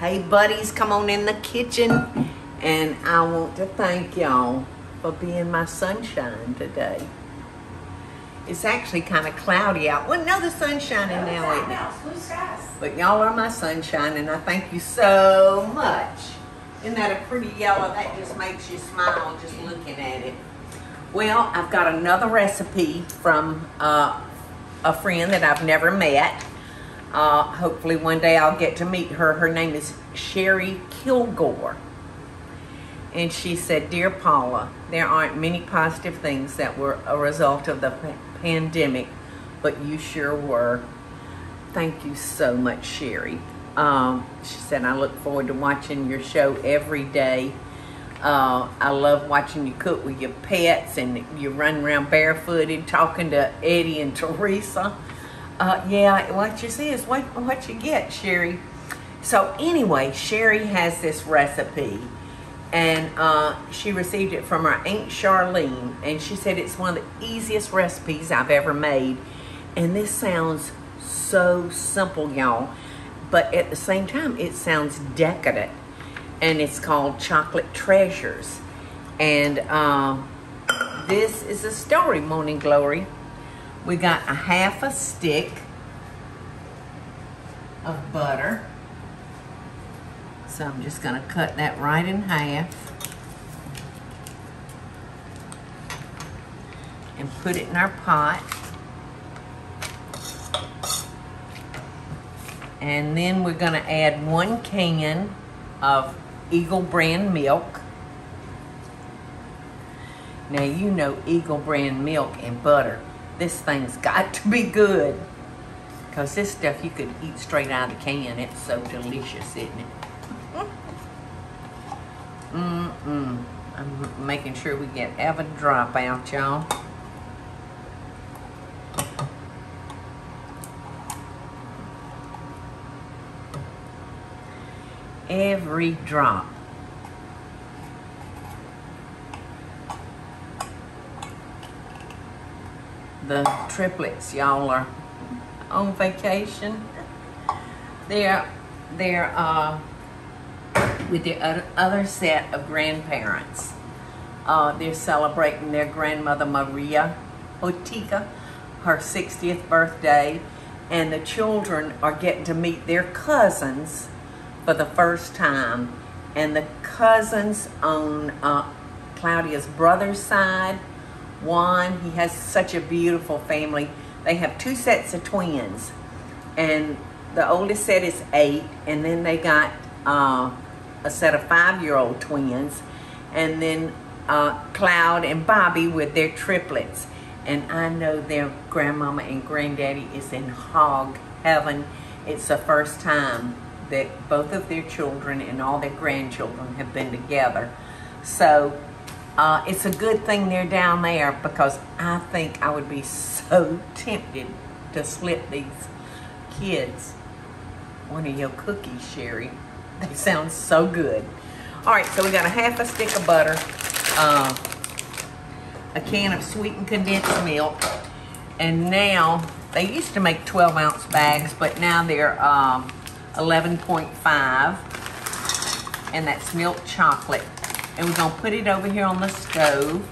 Hey buddies, come on in the kitchen. And I want to thank y'all for being my sunshine today. It's actually kind of cloudy out. Well, no, the sun's shining now, isn't it? Blue skies. But y'all are my sunshine, and I thank you so much. Isn't that a pretty yellow? That just makes you smile just looking at it. Well, I've got another recipe from a friend that I've never met. Hopefully one day I'll get to meet her. Her name is Sherry Kilgore. And she said, "Dear Paula, there aren't many positive things that were a result of the pandemic, but you sure were." Thank you so much, Sherry. She said, "I look forward to watching your show every day. I love watching you cook with your pets, and you run around barefooted talking to Eddie and Teresa." Yeah, what you see is what you get, Sherry. So anyway, Sherry has this recipe, and she received it from her Aunt Charlene, and she said it's one of the easiest recipes I've ever made. And this sounds so simple, y'all, but at the same time it sounds decadent. And it's called Chocolate Treasures. And this is a story, Morning Glory. We got a half a stick of butter. So I'm just gonna cut that right in half and put it in our pot. And then we're gonna add 1 can of Eagle brand milk. Now you know Eagle brand milk and butter. This thing's got to be good, because this stuff you could eat straight out of the can. It's so delicious, isn't it? I'm making sure we get every drop out, y'all. Every drop. The triplets, y'all, are on vacation. They're with the other set of grandparents. They're celebrating their grandmother Maria Ortega, her 60th birthday, and the children are getting to meet their cousins for the first time. And the cousins on Claudia's brother's side, Juan, he has such a beautiful family. They have 2 sets of twins, and the oldest set is 8, and then they got a set of 5-year-old twins, and then Cloud and Bobby with their triplets. And I know their grandmama and granddaddy is in hog heaven. It's the first time that both of their children and all their grandchildren have been together. So it's a good thing they're down there, because I think I would be so tempted to slip these kids one of your cookies, Sherry. They sound so good. All right, so we got a half a stick of butter, a can of sweetened condensed milk, and now, they used to make 12-ounce bags, but now they're 11.5, and that's milk chocolate. And we're gonna put it over here on the stove.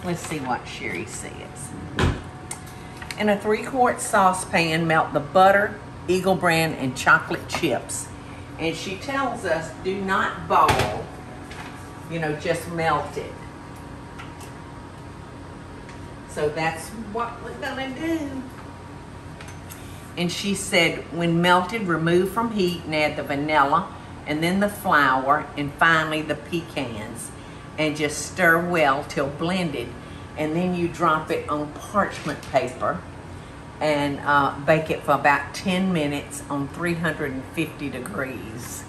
Let's see what Sherry says. In a 3-quart saucepan, melt the butter, Eagle brand, and chocolate chips. And she tells us, do not boil, you know, just melt it. So that's what we're gonna do. And she said, when melted, remove from heat and add the vanilla, and then the flour, and finally the pecans, and just stir well till blended. And then you drop it on parchment paper and bake it for about 10 minutes on 350 degrees.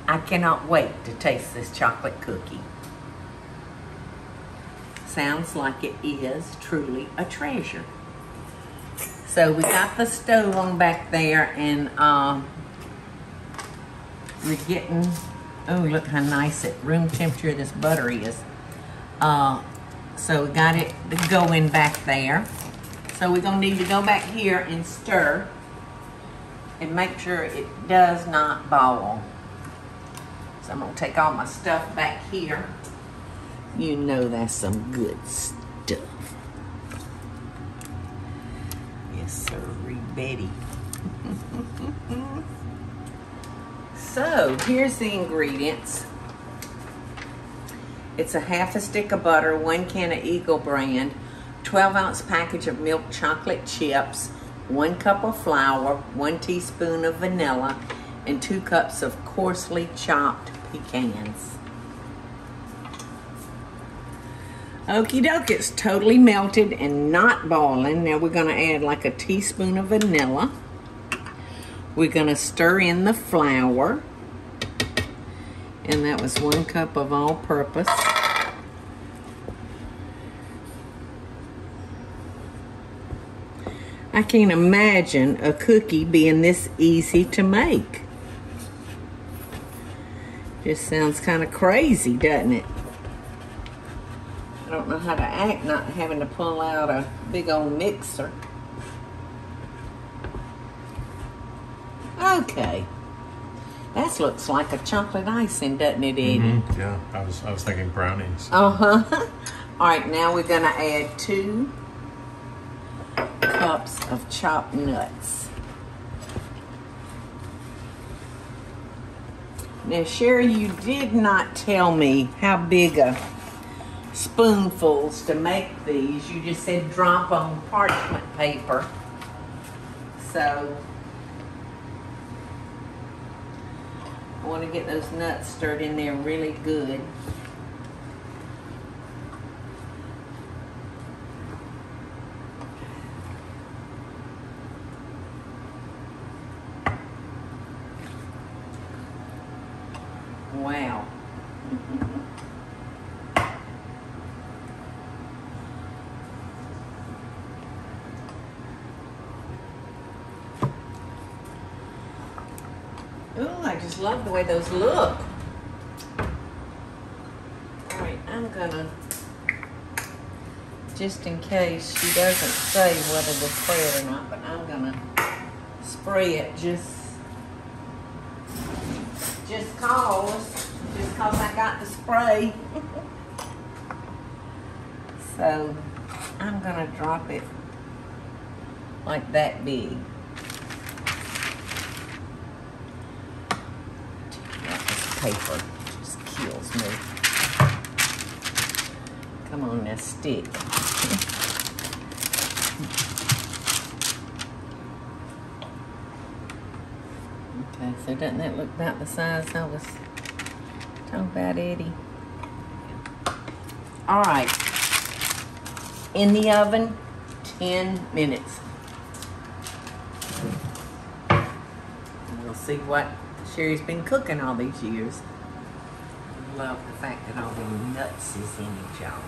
I cannot wait to taste this chocolate cookie. Sounds like it is truly a treasure. So we got the stove on back there, and we're getting, oh, look how nice at room temperature this butter is. So we got it going back there. So we're gonna need to go back here and stir and make sure it does not boil. So I'm gonna take all my stuff back here. You know that's some good stuff. Yes, sir, Betty. So here's the ingredients. It's a half a stick of butter, 1 can of Eagle brand, 12-ounce package of milk chocolate chips, 1 cup of flour, 1 teaspoon of vanilla, and 2 cups of coarsely chopped pecans. Okie doke, it's totally melted and not boiling. Now we're gonna add like a teaspoon of vanilla. We're gonna stir in the flour. And that was 1 cup of all-purpose. I can't imagine a cookie being this easy to make. Just sounds kind of crazy, doesn't it? I don't know how to act not having to pull out a big old mixer. Okay. That looks like a chocolate icing, doesn't it, Eddie? Mm-hmm. Yeah, I was thinking brownies. Uh-huh. All right, now we're gonna add 2 cups of chopped nuts. Now, Sherry, you did not tell me how big a spoonfuls to make these. You just said drop on parchment paper. So I want to get those nuts stirred in there really good. Wow. Ooh, I just love the way those look. All right, I'm gonna, just in case she doesn't say whether to spray it or not, but I'm gonna spray it just cause I got the spray. So I'm gonna drop it like that big. This paper just kills me. Come on now, stick. Okay, so doesn't that look about the size I was talking about, Eddie? All right, in the oven, 10 minutes. We'll see what Sherry's been cooking all these years. I love the fact that all the nuts is in it, y'all.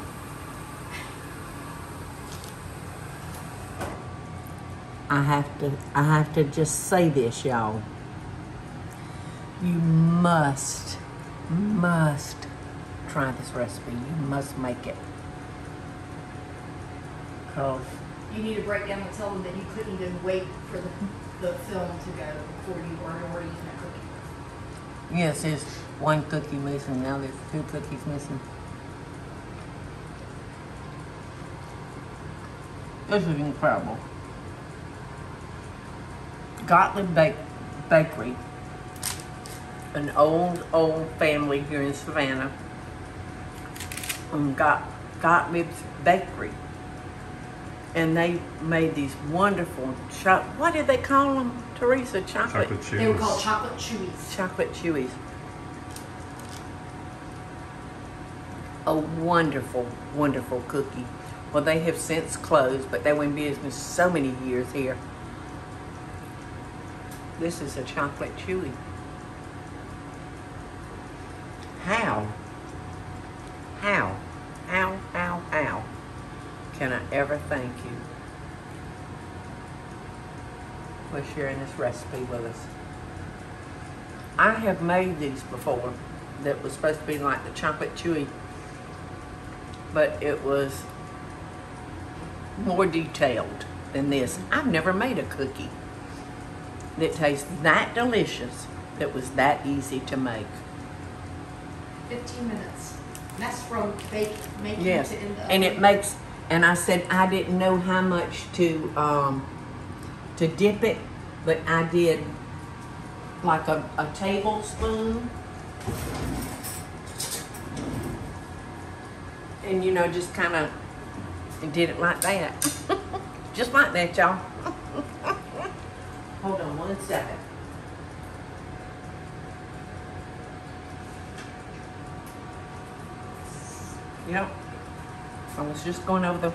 I have to just say this, y'all. You must try this recipe. You must make it. Cause you need to break down and tell them that you couldn't even wait for the film to go before you were already using that cookie. yes, there's 1 cookie missing. Now there's 2 cookies missing. This is incredible. Gottlieb Bakery, an old family here in Savannah, Gottlieb's Bakery, and they made these wonderful what did they call them, Teresa? Chocolate Chewies. They were called chocolate chewies. Chocolate chewies. A wonderful, wonderful cookie. Well, they have since closed, but they were in business so many years here. This is a chocolate chewy. How can I ever thank you for sharing this recipe with us? I have made these before that was supposed to be like the chocolate chewy, but it was more detailed than this. I've never made a cookie that tastes that delicious, that was that easy to make. 15 minutes. And that's from making Yes, to in the and it oven. makes. And I said I didn't know how much to dip it, but I did like a tablespoon, and you know, just kind of did it like that, just like that, y'all. Hold on 1 second. Yep. I was just going over the.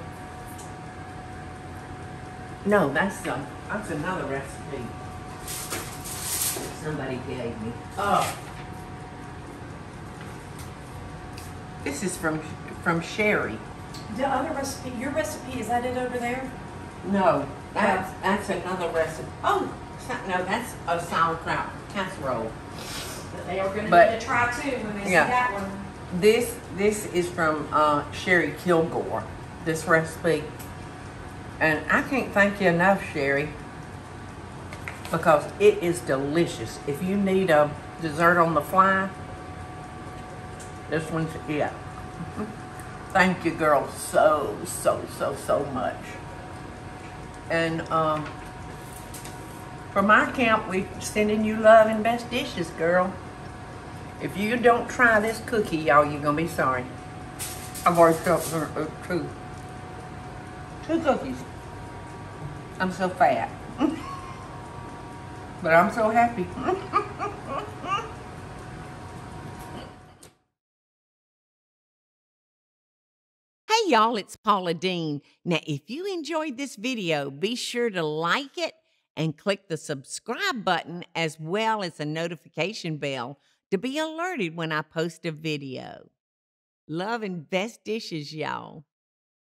No, that's another recipe that somebody gave me. Oh, this is from Sherry. The other recipe, your recipe, is that it over there? No, that's another recipe. Oh, no, that's a sauerkraut casserole. But they are going to But- need to try too when they Yeah. see that one. This is from Sherry Kilgore. This recipe, and I can't thank you enough, Sherry, because it is delicious. If you need a dessert on the fly, this one's it. Thank you, girl, so much. And from our camp, we sending you love and best dishes, girl. If you don't try this cookie, y'all, you're gonna be sorry. I've already felt two cookies. I'm so fat, but I'm so happy. Hey y'all, it's Paula Deen. Now, if you enjoyed this video, be sure to like it and click the subscribe button as well as the notification bell to be alerted when I post a video. Love and best dishes, y'all.